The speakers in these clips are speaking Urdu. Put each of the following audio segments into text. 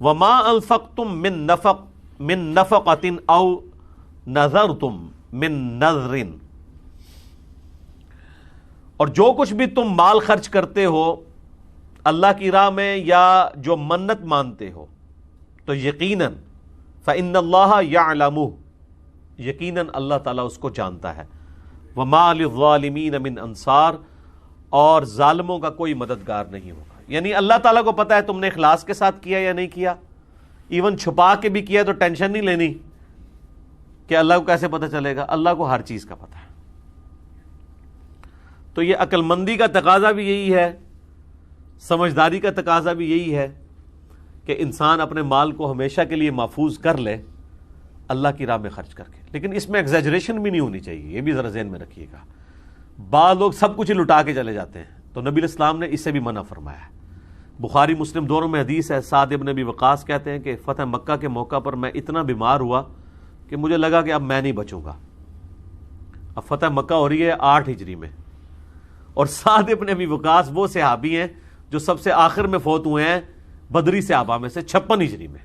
وما انفقتم من نفقۃ او نذرتم من نذر، اور جو کچھ بھی تم مال خرچ کرتے ہو اللہ کی راہ میں یا جو منت مانتے ہو تو یقیناً فإن اللہ یعلمہ، یقیناً اللہ تعالیٰ اس کو جانتا ہے. وما للظالمین من انصار، اور ظالموں کا کوئی مددگار نہیں ہوگا. یعنی اللہ تعالیٰ کو پتا ہے تم نے اخلاص کے ساتھ کیا یا نہیں کیا، ایون چھپا کے بھی کیا تو ٹینشن نہیں لینی کہ اللہ کو کیسے پتہ چلے گا، اللہ کو ہر چیز کا پتہ ہے. تو یہ عقل مندی کا تقاضا بھی یہی ہے، سمجھداری کا تقاضا بھی یہی ہے کہ انسان اپنے مال کو ہمیشہ کے لیے محفوظ کر لے اللہ کی راہ میں خرچ کر کے. لیکن اس میں ایگزیجریشن بھی نہیں ہونی چاہیے، یہ بھی ذرا ذہن میں رکھیے گا. بعض لوگ سب کچھ لٹا کے چلے جاتے ہیں، تو نبی علیہ السلام نے اس سے بھی منع فرمایا ہے. بخاری مسلم دونوں میں حدیث ہے، سعد ابن ابی وقاص کہتے ہیں کہ فتح مکہ کے موقع پر میں اتنا بیمار ہوا کہ مجھے لگا کہ اب میں نہیں بچوں گا. اب فتح مکہ ہو رہی ہے 8 ہجری میں، اور سعد ابن ابی وقاص وہ صحابی ہیں جو سب سے آخر میں فوت ہوئے ہیں بدری صحابہ میں سے 56 ہجری میں.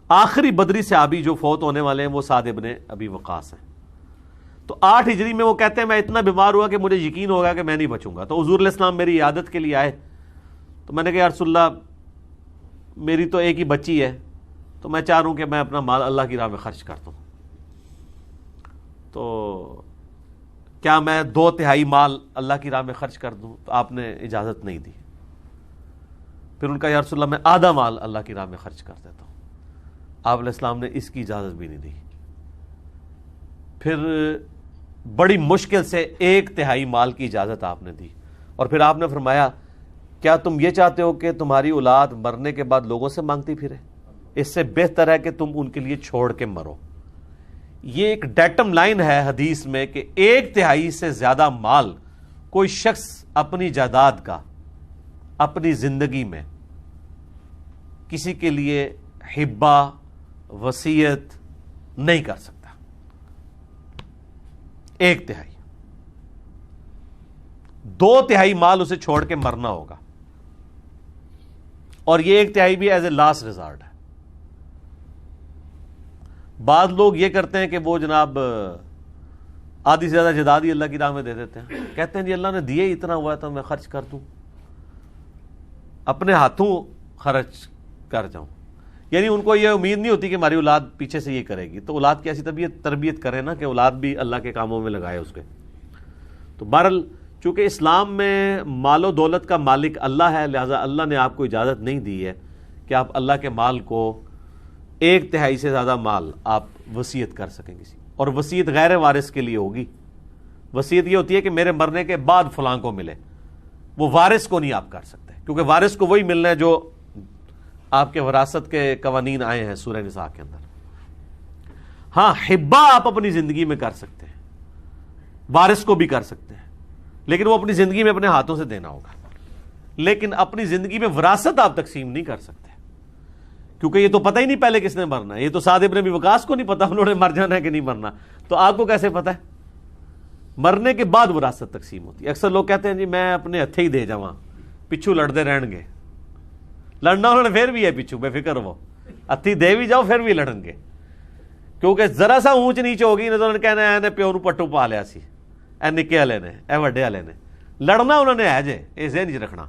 آخری بدری صحابی جو فوت ہونے والے ہیں وہ سعد ابن ابی وقاص ہیں. تو 8 ہجری میں وہ کہتے ہیں میں اتنا بیمار ہوا کہ مجھے یقین ہوگا کہ میں نہیں بچوں گا. تو حضور علیہ السلام میری عیادت کے لیے آئے، تو میں نے کہا یا رسول اللہ میری تو ایک ہی بچی ہے، تو میں چاہ رہا ہوں کہ میں اپنا مال اللہ کی راہ میں خرچ کرتا ہوں، تو کیا میں 2/3 مال اللہ کی راہ میں خرچ کر دوں؟ تو آپ نے اجازت نہیں دی. پھر ان کا یا رسول اللہ میں آدھا مال اللہ کی راہ میں خرچ کر دیتا ہوں. آپ علیہ السلام نے اس کی اجازت بھی نہیں دی. پھر بڑی مشکل سے 1/3 مال کی اجازت آپ نے دی، اور پھر آپ نے فرمایا کیا تم یہ چاہتے ہو کہ تمہاری اولاد مرنے کے بعد لوگوں سے مانگتی پھرے؟ اس سے بہتر ہے کہ تم ان کے لیے چھوڑ کے مرو. یہ ایک ڈیٹم لائن ہے حدیث میں کہ 1/3 سے زیادہ مال کوئی شخص اپنی جائیداد کا اپنی زندگی میں کسی کے لیے ہبہ وصیت نہیں کر سکتا. 1/3، 2/3 مال اسے چھوڑ کے مرنا ہوگا، اور یہ 1/3 بھی ایز اے لاسٹ ریزارٹ ہے. بعض لوگ یہ کرتے ہیں کہ وہ جناب آدھی سے زیادہ جائیداد ہی اللہ کی راہ میں دے دیتے ہیں، کہتے ہیں جی اللہ نے دیے ہی اتنا ہوا ہے تو میں خرچ کر دوں، اپنے ہاتھوں خرچ کر جاؤں. یعنی ان کو یہ امید نہیں ہوتی کہ ہماری اولاد پیچھے سے یہ کرے گی، تو اولاد کی ایسی تربیت کرے نا کہ اولاد بھی اللہ کے کاموں میں لگائے اس کے. تو بہرحال چونکہ اسلام میں مال و دولت کا مالک اللہ ہے، لہذا اللہ نے آپ کو اجازت نہیں دی ہے کہ آپ اللہ کے مال کو 1/3 سے زیادہ مال آپ وصیت کر سکیں کسی. اور وصیت غیر وارث کے لیے ہوگی. وصیت یہ ہوتی ہے کہ میرے مرنے کے بعد فلاں کو ملے، وہ وارث کو نہیں آپ کر سکتے، کیونکہ وارث کو وہی ملنا ہے جو آپ کے وراثت کے قوانین آئے ہیں سورہ نساء کے اندر. ہاں حبہ آپ اپنی زندگی میں کر سکتے ہیں، وارث کو بھی کر سکتے ہیں، لیکن وہ اپنی زندگی میں اپنے ہاتھوں سے دینا ہوگا. لیکن اپنی زندگی میں وراثت آپ تقسیم نہیں کر سکتے، کیونکہ یہ تو پتہ ہی نہیں پہلے کس نے مرنا ہے. یہ تو سعد ابن ابی وقاص کو نہیں پتا انہوں نے مر جانا ہے کہ نہیں مرنا، تو آپ کو کیسے پتا ہے؟ مرنے کے بعد وراثت تقسیم ہوتی ہے. اکثر لوگ کہتے ہیں جی میں اپنے ہتھے ہی دے جاواں، پچھو لڑتے رہن گے. لڑنا انہوں نے پھر بھی ہے پچھو، بے فکر وہ ہتھی دے بھی جاؤ پھر بھی لڑن گے، کیونکہ ذرا سا اونچ نیچ ہوگی نہ تو انہوں نے کہنا ہے پیو نو پٹو پا لیا سی، اے نکے والے نے اے وڈے والے نے. لڑنا انہوں نے ہے جے، یہ ذہن نہیں رکھنا.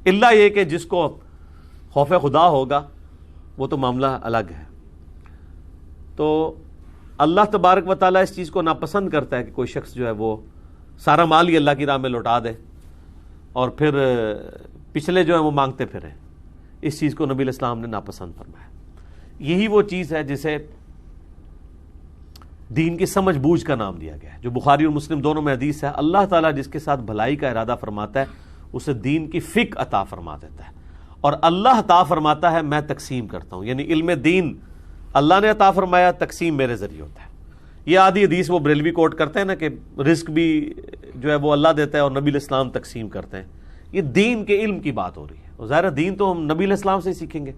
اللہ یہ کہ جس کو خوف خدا ہوگا وہ تو معاملہ الگ ہے. تو اللہ تبارک و تعالیٰ اس چیز کو ناپسند کرتا ہے کہ کوئی شخص جو ہے وہ سارا مال ہی اللہ کی راہ میں لوٹا دے اور پھر پچھلے جو ہیں وہ مانگتے پھریں. اس چیز کو نبی علیہ السلام نے ناپسند فرمایا. یہی وہ چیز ہے جسے دین کی سمجھ بوجھ کا نام دیا گیا ہے، جو بخاری اور مسلم دونوں میں حدیث ہے. اللہ تعالیٰ جس کے ساتھ بھلائی کا ارادہ فرماتا ہے اسے دین کی فقہ عطا فرما دیتا ہے، اور اللہ عطا فرماتا ہے میں تقسیم کرتا ہوں. یعنی علم دین اللہ نے عطا فرمایا، تقسیم میرے ذریعے ہوتا ہے. یہ آدھی حدیث وہ بریلوی کوٹ کرتے ہیں نا کہ رزق بھی جو ہے وہ اللہ دیتا ہے اور نبی علیہ السلام تقسیم کرتے ہیں. یہ دین کے علم کی بات ہو رہی ہے، اور ظاہر دین تو ہم نبی علیہ السلام سے ہی سیکھیں گے.